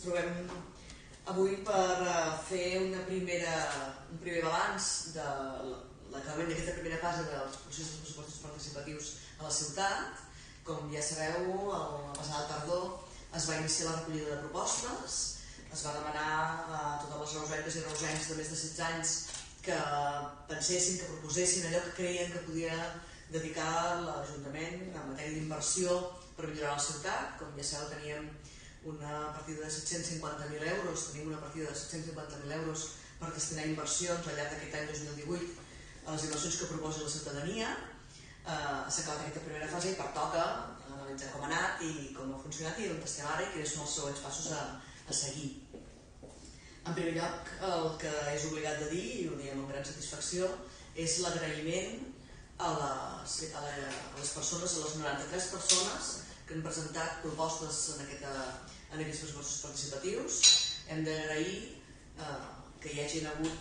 trobem avui per fer un primer balanç de l'acabament d'aquesta primera fase dels processos de pressupostos participatius a la ciutat. Com ja sabeu, la passada tardor es va iniciar la recollida de propostes, es va demanar a totes les reusenques i reusencs de més de 16 anys que pensessin, que proposessin allò que creien que podia dedicar l'Ajuntament en matèria d'inversió per millorar la ciutat. Com ja sabeu, teníem una partida de 750.000 euros, tenim una partida de 750.000 euros per destinar a inversions al llarg d'aquest any 2018 a les inversions que proposa la ciutadania. S'ha acabat aquesta primera fase i pertoca analitzar com ha anat i com ha funcionat i on estem ara i quins són els següents passos a seguir. En primer lloc, el que és obligat de dir, i ho diem amb gran satisfacció, és l'agraïment a les persones, a les 93 persones que han presentat propostes en aquests pressupostos participatius. Hem d'agrair que hi hagin hagut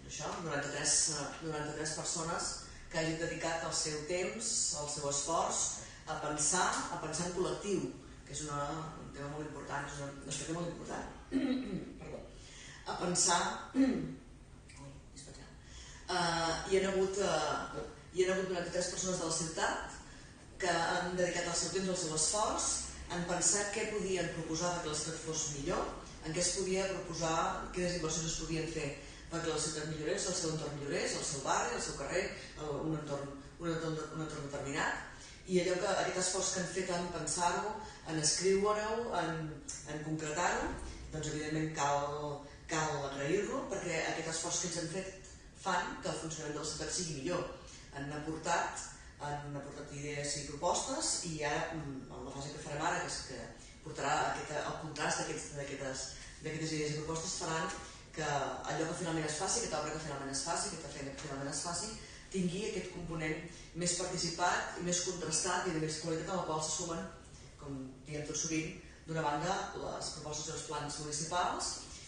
93 persones que hagin dedicat el seu temps, el seu esforç a pensar en col·lectiu, que és un tema molt important, és un aspecte molt important. Perdó. A pensar... Hi ha hagut 93 persones de la ciutat que han dedicat el seu temps, el seu esforç, en pensar què podien proposar perquè la ciutat fos millor, en què es podia proposar, quines inversions es podien fer perquè la ciutat millorés, el seu entorn millorés, el seu barri, el seu carrer, un entorn determinat. I aquest esforç que han fet en pensar-ho, en escriure-ho, en concretar-ho, doncs evidentment cal agrair-lo, perquè aquest esforç que ens han fet fan que el funcionament de la ciutat sigui millor. Han aportat idees i propostes i ara, en la fase que farem ara, que portarà el contrast d'aquestes idees i propostes, faran que allò que finalment es faci, aquesta obra que finalment es faci, aquesta feina que finalment es faci, tingui aquest component més participat i més contrastat i de més qualitat en la qual se sumen, com diem tot sovint, d'una banda les propostes dels plans municipals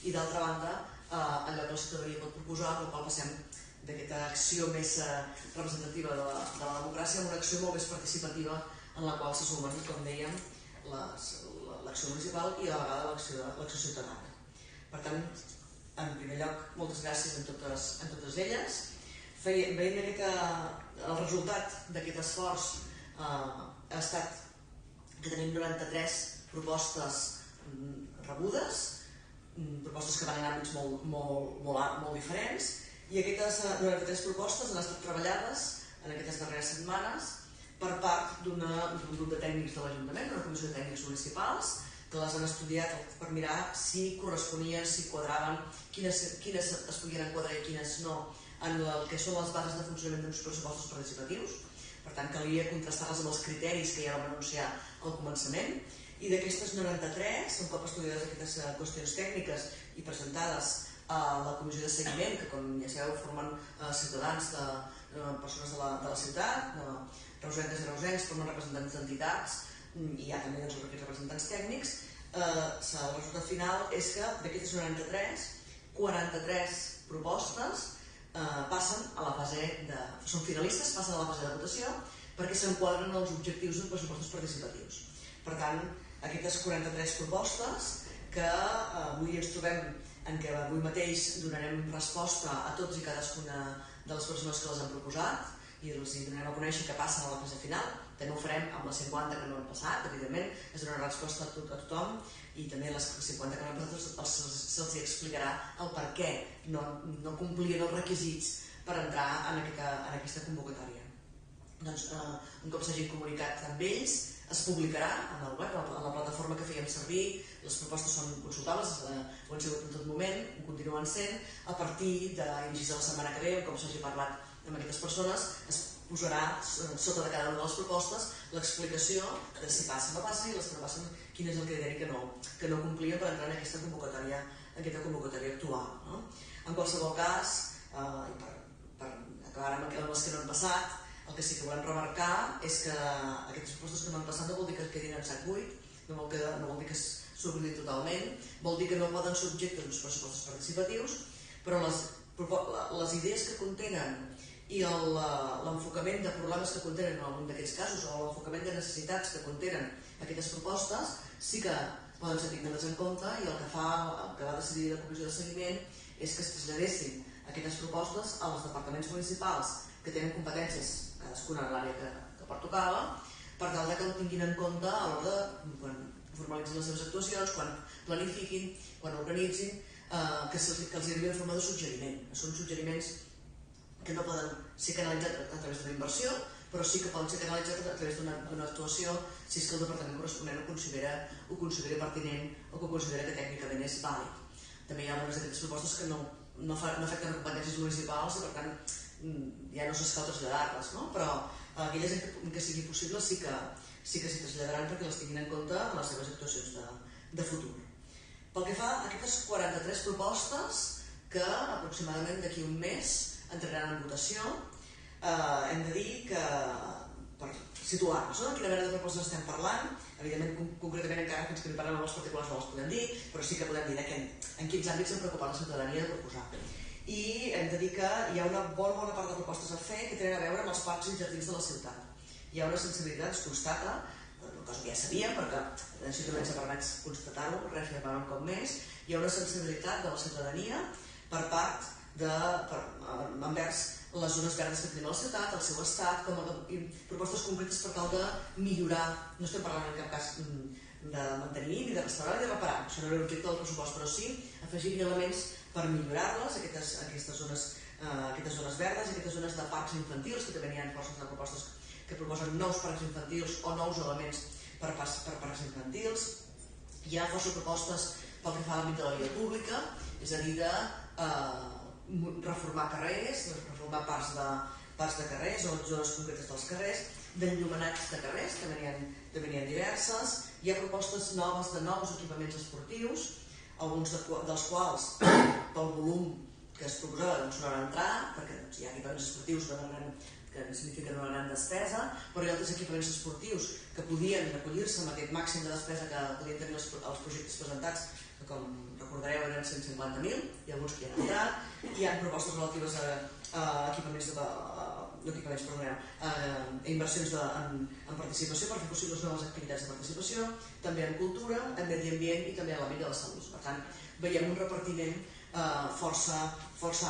i d'altra banda allò que la ciutadania pot proposar, per la qual passem d'aquesta acció més representativa de la democràcia a una acció molt més participativa en la qual se sumen, com dèiem, l'acció municipal i a la vegada l'acció ciutadana. Per tant, en primer lloc, moltes gràcies a totes elles. Veient que el resultat d'aquest esforç ha estat que tenim 93 propostes rebudes, propostes que van en àmbits molt diferents, i aquestes 93 propostes han estat treballades en aquestes darreres setmanes per part d'un grup de tècnics de l'Ajuntament, d'una comissió de tècnics municipals, que les han estudiat per mirar si corresponien, si quadraven, quines es podien enquadrar i quines no, en el que són les bases de funcionament d'uns pressupostos participatius. Per tant, calia contrastar-les amb els criteris que ja vam anunciar al començament. I d'aquestes 93, un cop estudiades aquestes qüestions tècniques i presentades a la comissió de seguiment, que com ja sabeu formen ciutadans, persones de la ciutat, reusenques i reusencs, formen representants d'entitats i hi ha també aquests representants tècnics, el resultat final és que d'aquestes 93, 43 propostes són finalistes, passen a la fase de votació perquè s'enquadren els objectius dels pressupostos participatius. Per tant, aquestes 43 propostes que avui ens trobem en què avui mateix donarem resposta a tots i cadascuna de les persones que les han proposat i els donarem a conèixer que passen a la fase final. També ho farem amb les 50 que no han passat, evidentment, es donarà resposta a tothom i també les 50 que no han passat se'ls explicarà el per què no complien els requisits per entrar en aquesta convocatòria. Doncs, un cop s'hagin comunicat amb ells, es publicarà en el web, en la plataforma que fèiem servir. Les propostes són consultables, ho han sigut en tot moment, ho continuen sent. A partir d'inicis de la setmana que ve, un cop s'hagi parlat amb aquestes persones, es posarà sota de cada una de les propostes l'explicació de si passa o no passa i les que no passen, quin és el criteri que no complien per entrar en aquesta convocatòria actual. En qualsevol cas, i per acabar amb les que no han passat, el que sí que volem remarcar és que aquestes propostes que no han passat no vol dir que quedin en sac buit, no vol dir que s'oblidin totalment, vol dir que no poden ser objecte d'uns pressupostos participatius, però les idees que contenen i l'enfocament de problemes que contenen en algun d'aquests casos o l'enfocament de necessitats que contenen aquestes propostes sí que poden ser tingudes en compte, i el que va decidir la Comissió de Seguiment és que es traslladessin aquestes propostes als departaments municipals que tenen competències cadascuna en l'àrea que pertocava, per tal que ho tinguin en compte a l'hora de, quan formalitzin les seves actuacions, quan planifiquin, quan organitzin, que els arribi en forma de suggeriment. Són suggeriments que no poden ser canalitzats a través d'una inversió, però sí que poden ser canalitzats a través d'una actuació si és que el departament corresponent ho considera pertinent o que considera que tècnicament és vàlid. També hi ha algunes d'aquestes propostes que no afecten competències municipals i per tant ja no s'escau traslladar-les, però aquelles en què sigui possible sí que s'hi traslladaran perquè les tinguin en compte en les seves actuacions de futur. Pel que fa a aquestes 43 propostes que aproximadament d'aquí un mes entraran en votació, hem de dir que, per situar-nos, de quina mena de propostes estem parlant, evidentment, concretament encara fins que no parlem amb els particulars no les podem dir, però sí que podem dir en quins àmbits s'ha preocupat la ciutadania de proposar. I hem de dir que hi ha una bona part de propostes a fer que tenen a veure amb els parcs i jardins de la ciutat. Hi ha una sensibilitat, es constata, una cosa que ja sabíem, perquè així també ens permet constatar-ho, reafirmar-ho un cop més, hi ha una sensibilitat de la ciutadania per part envers les zones verdes que tenim a la ciutat, el seu estat, i propostes concretes per tal de millorar. No estem parlant en cap cas de mantenir, ni de restaurar, ni de reparar, això no era l'objecte del pressupost, però sí afegir elements per millorar-les, aquestes zones verdes, aquestes zones de parcs infantils, que també hi ha forces de propostes que proposen nous parcs infantils o nous elements per parcs infantils. Hi ha força propostes pel que fa a l'àmbit de la via pública, és a dir, de reformar carrers, reformar parts de carrers o zones concretes dels carrers, d'enllumenats de carrers, també n'hi ha diverses. Hi ha propostes noves de nous equipaments esportius, alguns dels quals, pel volum que es proposava, no s'haurà d'entrar, perquè hi ha equipaments esportius que signifiquen una gran despesa, però hi ha altres equipaments esportius que podien recollir-se amb aquest màxim de despesa que podien tenir els projectes presentats, que com recordareu eren 150.000, i alguns que hi han entrat. Hi ha propostes relatives a inversions en participació per fer possibles noves activitats de participació, també en cultura, en medi ambient i també en l'àmbit de la salut. Per tant, veiem un repartiment força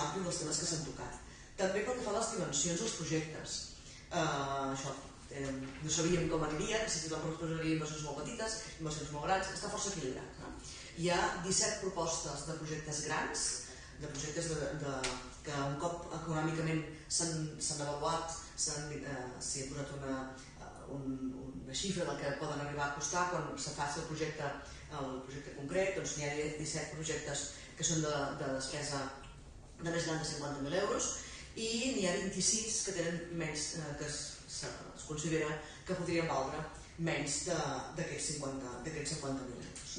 ampli dels temes que s'han tocat. També pel que fa a les dimensions dels projectes. Això, no sabíem com aniria, si la proposaria inversions molt petites, inversions molt grans, està força equilibrat. Hi ha 17 propostes de projectes grans, de projectes que un cop econòmicament s'han avaluat, s'hi ha posat una xifra del que poden arribar a costar quan se faci el projecte concret. Doncs n'hi ha 17 projectes que són de despesa de més gran de 50.000 euros, i n'hi ha 26 que tenen menys, que es considera que podrien valdre menys d'aquests 50.000 euros.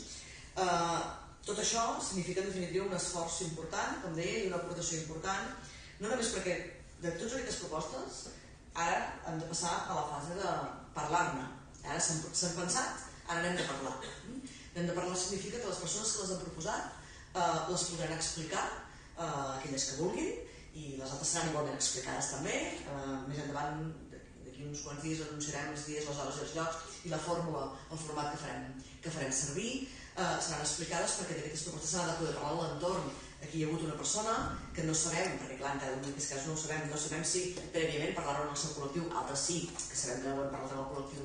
Tot això significa en definitiva un esforç important, com deia, i una aportació important, no només perquè de totes aquestes propostes ara hem de passar a la fase de parlar-ne. Ara s'han pensat, ara n'hem de parlar. N'hem de parlar significa que les persones que les han proposat les podran explicar, aquelles que vulguin, i les altres seran igualment explicades també. Més endavant, d'aquí uns quants dies, anunciarem els dies, les hores i els llocs i la fórmula, el format que farem servir. Seran explicades perquè d'aquestes propostes s'ha de poder parlar a l'entorn. Aquí hi ha hagut una persona que no sabem, perquè clar, en aquest cas no ho sabem si prèviament parlaven en el seu col·lectiu, altres sí, que sabem que ho hem parlat en el col·lectiu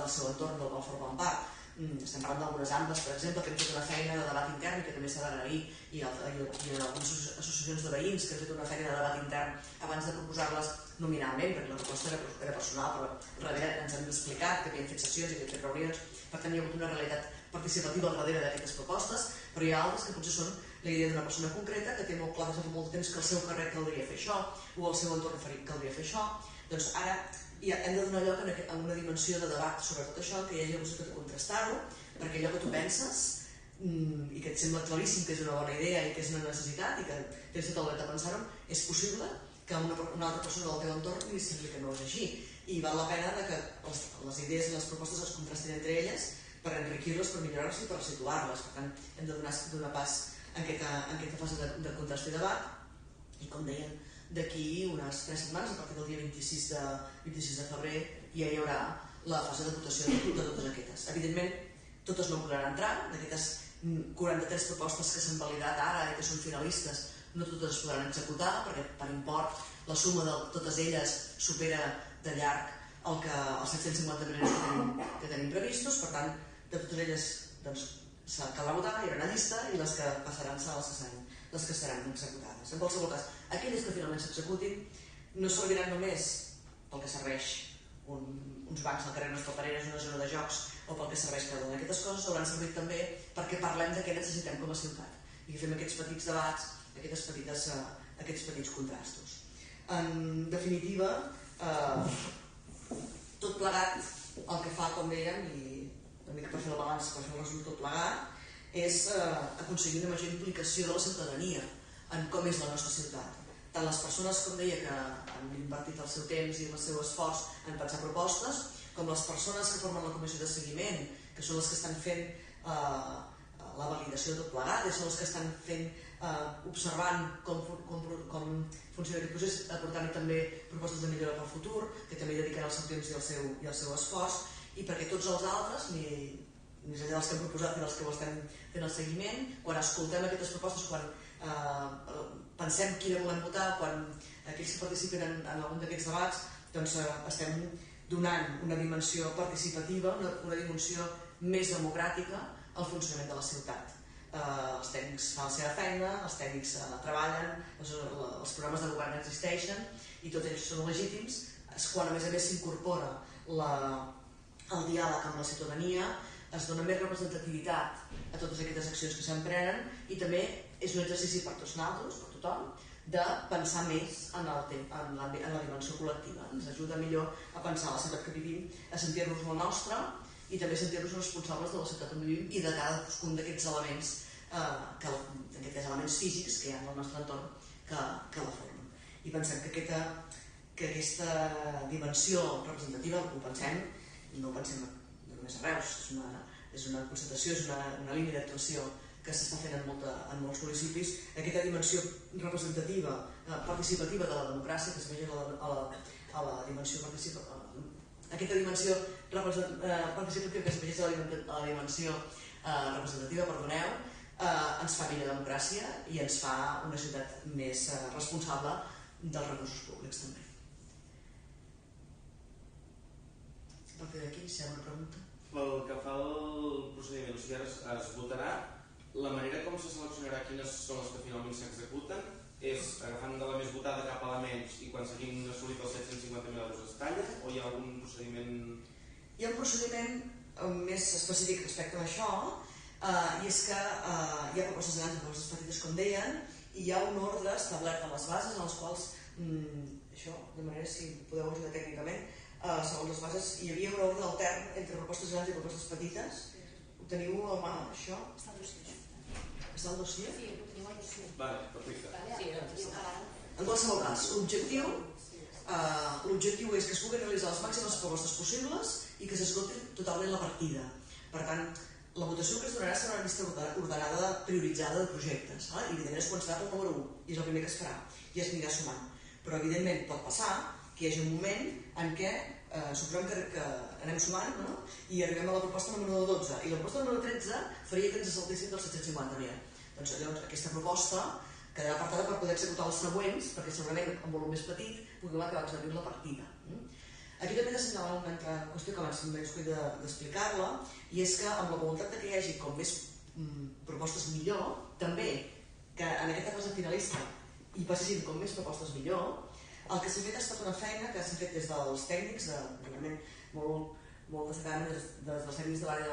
del seu entorn, del qual formen part. Estem parlant d'algunes AMBAs, per exemple, que hem fet una feina de debat intern i que també s'ha d'agrair, i algunes associacions de veïns que han fet una feina de debat intern abans de proposar-les nominalment, perquè la proposta era personal, però darrere ens han explicat que havien fet sessions i havien fet reunions. Per tant, hi ha hagut una realitat participativa al darrere d'aquestes propostes, però hi ha altres que potser són la idea d'una persona concreta que té molt clar des de fa molt de temps que al seu carrer caldria fer això, o al seu entorn caldria fer això. Doncs ara hem de donar lloc a una dimensió de debat sobre tot això, que hi hagi la possibilitat de contrastar-ho, perquè allò que tu penses i que et sembla claríssim que és una bona idea i que és una necessitat i que tens tot el dret a pensar-ho, és possible que una altra persona del teu entorn li sembli que no és així. I val la pena que les idees i les propostes es contrastin entre elles per enriquir-les, per millorar-les i per situar-les. Per tant, hem de donar pas en aquesta fase de contrast i debat. I com deien, d'aquí unes 3 setmanes, a partir del dia 26 de febrer, ja hi haurà la fase de votació de totes aquestes. Evidentment, totes no podran entrar, d'aquestes 43 propostes que s'han validat ara i que són finalistes, no totes es podran executar perquè per import la suma de totes elles supera de llarg els 750 milions que tenim previstos, per tant, de totes elles caldrà votar, hi haurà una llista i les que passaran seran les que seran executades. En qualsevol cas, aquelles que finalment s'executin no serviran només pel que serveix uns bancs al carrer Nostre Pareres, una zona de jocs, o pel que serveix cada una d'aquestes coses, hauran servit també perquè parlem de què necessitem com a ciutat i que fem aquests petits debats, aquests petits contrastos. En definitiva, tot plegat, el que fa, com dèiem, i una mica per fer el balanç, per fer el resum tot plegat, és aconseguir una major implicació de la ciutadania en com és la nostra ciutat. Tant les persones, com deia, que han invertit el seu temps i el seu esforç en pensar propostes, com les persones que formen la comissió de seguiment, que són les que estan fent la validació de tot plegat, i són les que estan observant com funciona aquest procés, aportant-hi també propostes de millora pel futur, que també dedicaran el seu temps i el seu esforç, i perquè tots els altres, més enllà dels que hem proposat i dels que ho estem fent el seguiment, quan escoltem aquestes propostes, quan pensem quina volem votar, quan aquells que participen en algun d'aquests debats, doncs estem donant una dimensió participativa, una dimensió més democràtica al funcionament de la ciutat. Els tècnics fan la seva feina, els tècnics treballen, els programes de govern existeixen i tots ells són legítims. És quan a més s'incorpora el diàleg amb la ciutadania, es dona més representativitat a totes aquestes accions que s'emprenen i també és un exercici per tots nosaltres, per tothom, de pensar més en la dimensió col·lectiva. Ens ajuda millor a pensar la ciutat que vivim, a sentir-nos la nostra i també sentir-nos responsables de la ciutat on vivim i de cadascun d'aquests elements, d'aquests elements físics que hi ha en el nostre entorn que la formen. I pensem que aquesta dimensió representativa, ho pensem, no ho pensem només a Reus, és una constatació, és una línia d'actuació que s'està fent en molts municipis, aquesta dimensió representativa, participativa de la democràcia, que s'afegeix a la dimensió participativa, aquesta dimensió participativa que s'afegeix a la dimensió representativa, ens fa millor democràcia i ens fa una ciutat més responsable dels recursos públics també. A partir d'aquí, si hi ha una pregunta. Pel que fa al procediment, o sigui, ara es votarà, la manera com se seleccionarà quines són les que finalment s'executen és agafant de la més votada cap a la menys i quan s'hagin assolit els 750.000 euros es talla o hi ha algun procediment? Hi ha un procediment més específic respecte a això i és que hi ha propostes grans i propostes petites, com deien, i hi ha un ordre establert a les bases en les quals, això, de manera si podeu ajudar tècnicament, segons les bases hi havia un ordre altern entre propostes grans i propostes petites. Ho teniu a mà, això? Està al dossier. Està al dossier? Sí, ho teniu al dossier. Vale, perfecte. En qualsevol cas, l'objectiu és que es puguin realitzar les màximes propostes possibles i que s'escolti totalment la partida. Per tant, la votació que es donarà serà una llista ordenada prioritzada de projectes. I evidentment es començarà pel número 1, i és el primer que es farà, i es anirà sumant. Però evidentment pot passar que hi hagi un moment en què suposem que anem sumant i arribem a la proposta número 12 i la proposta número 13 faria que ens saltéssim dels 750.000. Doncs llavors aquesta proposta quedarà apartada per poder executar els següents perquè segurament amb volum més petit puguem acabar executant la partida. Aquí també he d'assenyalar una altra qüestió que abans m'he descuidat d'explicar-la i és que amb la voluntat que hi hagi com més propostes millor, també que en aquesta fase finalista hi passessin com més propostes millor. El que s'ha fet ha estat una feina que s'ha fet des dels tècnics, realment molt destacadament des dels tècnics de l'àrea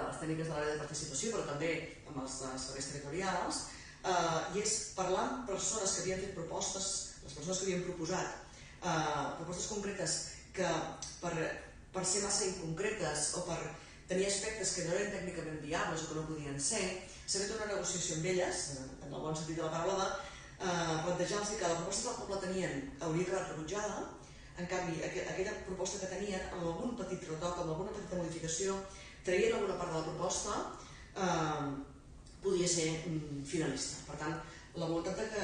de participació, però també amb els serveis territorials, i és parlar amb persones que havien fet propostes, les persones que havien proposat propostes concretes que per ser massa inconcretes o per tenir aspectes que no eren tècnicament viables o que no podien ser, s'ha fet una negociació amb elles, en el bon sentit de la paraula, plantejar-los que la proposta que el poble tenien hauria quedat rebutjada, en canvi aquella proposta que tenien amb algun petit retoc, amb alguna petita modificació, traient alguna part de la proposta, podia ser finalista. Per tant, la voluntat que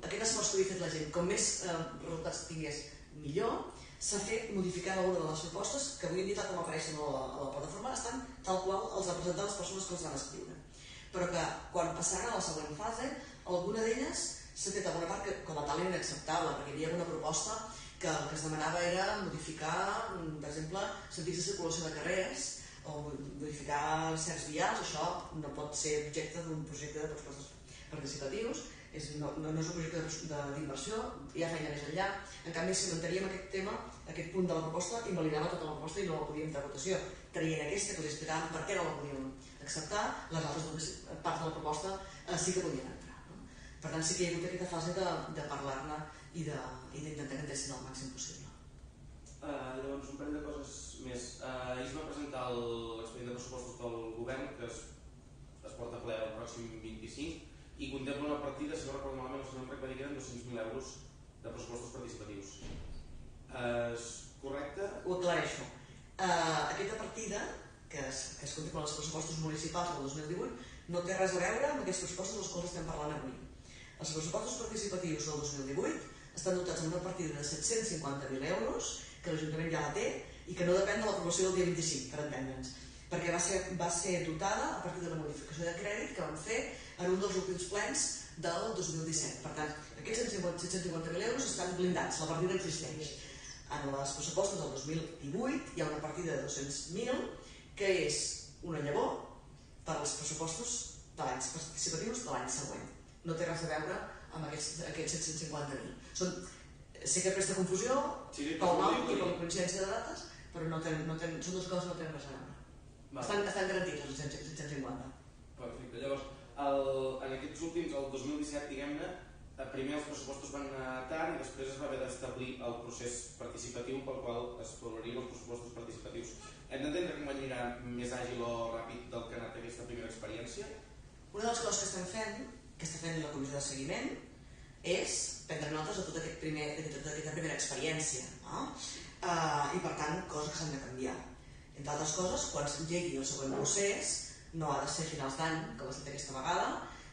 aquest esforç que havia fet la gent, com més resultats tingués millor, s'ha fet modificant alguna de les propostes que avui en dia, tal com apareixen a la plataforma, estan tal qual els ha presentat les persones que els van escriure. Però que quan passaran a la següent fase, alguna d'elles s'ha fet alguna part que com a tal era inacceptable, perquè hi havia alguna proposta que el que es demanava era modificar, per exemple, sentits de circulació de carrers o modificar certs vials. Això no pot ser objecte d'un projecte de pressupostos participatius, no és un projecte d'inversió, ja feia més enllà. En canvi, si mantenia aquest tema, aquest punt de la proposta, invalidava tota la proposta i no la podíem entrar a votació. Traient aquesta, que els explicàvem per què no la podíem acceptar, les altres parts de la proposta sí que podien entrar. Per tant, sí que hi ha hagut aquesta fase de parlar-ne i d'intentar que entessin el màxim possible. Llavors, un parell de coses més. Ahir es va presentar l'expedient de pressupostos del govern, que es porta a ple el pròxim 25, i contempla una partida, si no recordo malament, el senyor Enric va dir que eren 200.000 euros de pressupostos participatius. És correcte? Ho aclareixo. Aquesta partida, que es contempla als pressupostos municipals del 2018, no té res a veure amb aquests pressupostos dels quals estem parlant avui. Els pressupostos participatius del 2018 estan dotats amb una partida de 750.000 euros, que l'Ajuntament ja la té, i que no depèn de l'aprovació del dia 25, per entendre'ns, perquè va ser dotada a partir d'una modificació de crèdit que vam fer en un dels últims plens del 2017. Per tant, aquests 750.000 euros estan blindats, la partida existeix. En els pressupostos del 2018 hi ha una partida de 200.000 que és una llavor per als pressupostos de l'any participatius de l'any següent. No té res a veure amb aquests 750.000. Sé que presta confusió pel nom i per la coincidència de dates, però són dues coses que no tenen res a veure. Estan garantits els 750. Perfecte. Llavors, en aquests últims, el 2017, diguem-ne, primer els pressupostos van anar tard i després es va haver d'establir el procés participatiu pel qual es valorarien els pressupostos participatius. Hem d'entendre com anirà més àgil o ràpid del que ha anat aquesta primera experiència? Una de les coses que està fent la comissió de seguiment és prendre notes de tota aquesta primera experiència. I per tant, coses que s'han de canviar. Entre altres coses, quan s'engegui el següent procés, no ha de ser a finals d'any, com ha estat aquesta vegada,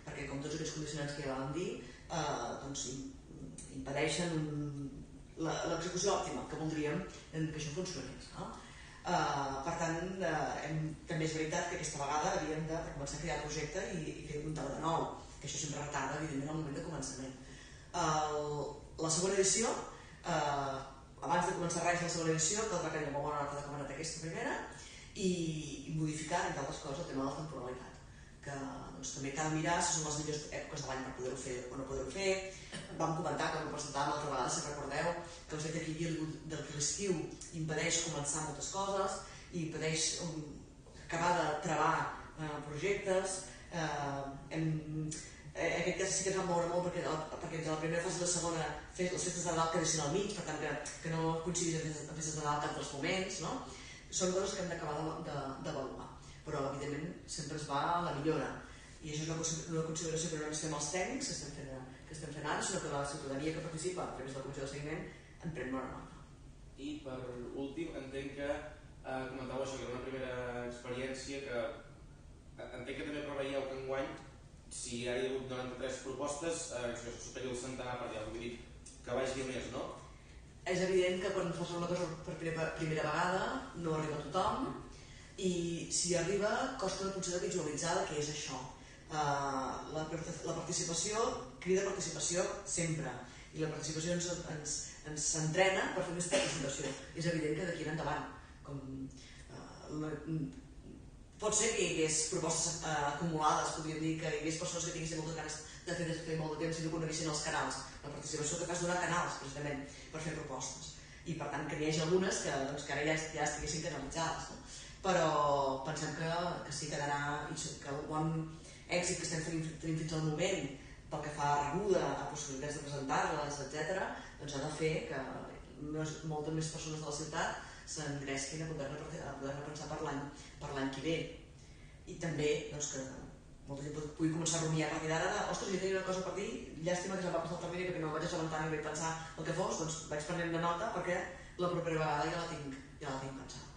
perquè com tots aquests condicionants que ja vam dir, impedeixen l'execució òptima que voldríem que això funcionés. Per tant, també és veritat que aquesta vegada havíem de començar a crear el projecte i fer un de nou, que això sempre retarda, evidentment, el moment de començament. La segona edició, abans de començar res la segona edició, caldrà que hi hagi una bona nota de com ha anat aquesta primera i modificar, entre altres coses, el tema de la temporalitat, que també cal mirar si són les millors èpoques de l'any per poder-ho fer o no poder-ho fer. Vam comentar, quan ho presentàvem l'altra vegada, si recordeu, que el fet que l'estiu impedeix començar moltes coses i impedeix acabar de travar projectes. En aquest cas sí que es va moure molt perquè de la primera fase i la segona les festes de Nadal quedessin al mig, per tant que no coincidís amb festes de Nadal cap dels moments. Són coses que hem d'acabar d'avaluar, però evidentment sempre es va a la millora i això és una consideració que no ens fem els tècnics que estem fent ara, sinó que la ciutadania que participa a través de la comissió de seguiment en pren bona nota. I per últim, entenc que comentàveu això, que era una primera experiència que entenc que també preveieu que enguany, si hi ha hagut 93 propostes, que superi el centenar per dia, vull dir que vagi a més, no? És evident que quan fas una cosa per primera vegada no arriba a tothom i si arriba costa una funció de visualitzar què és això. La participació crida participació sempre i la participació ens entrena per fer més participació. És evident que d'aquí en endavant pot ser que hi hagués propostes acumulades, podríem dir que hi hagués persones que tinguessin moltes ganes de fer des de molt de temps i no coneguessin els canals. La participació que fa és donar canals, precisament, per fer propostes. I per tant que n'hi hagi algunes que ara ja estiguessin canalitzades. Però pensem que sí que quedarà, que el bon èxit que estem tenint fins al moment pel que fa a rebuda, a possibilitats de presentar-les, etc., doncs ha de fer que moltes més persones de la ciutat s'engresquin a poder pensar per l'any que ve. I també que molta gent pugui començar a rumiar a partir d'ara de ostres, jo tenia una cosa per dir, llàstima que se'm va passar el termini perquè no vaig assabentar ni vaig pensar el que fos, doncs vaig prenent de nota perquè la propera vegada ja la tinc pensada.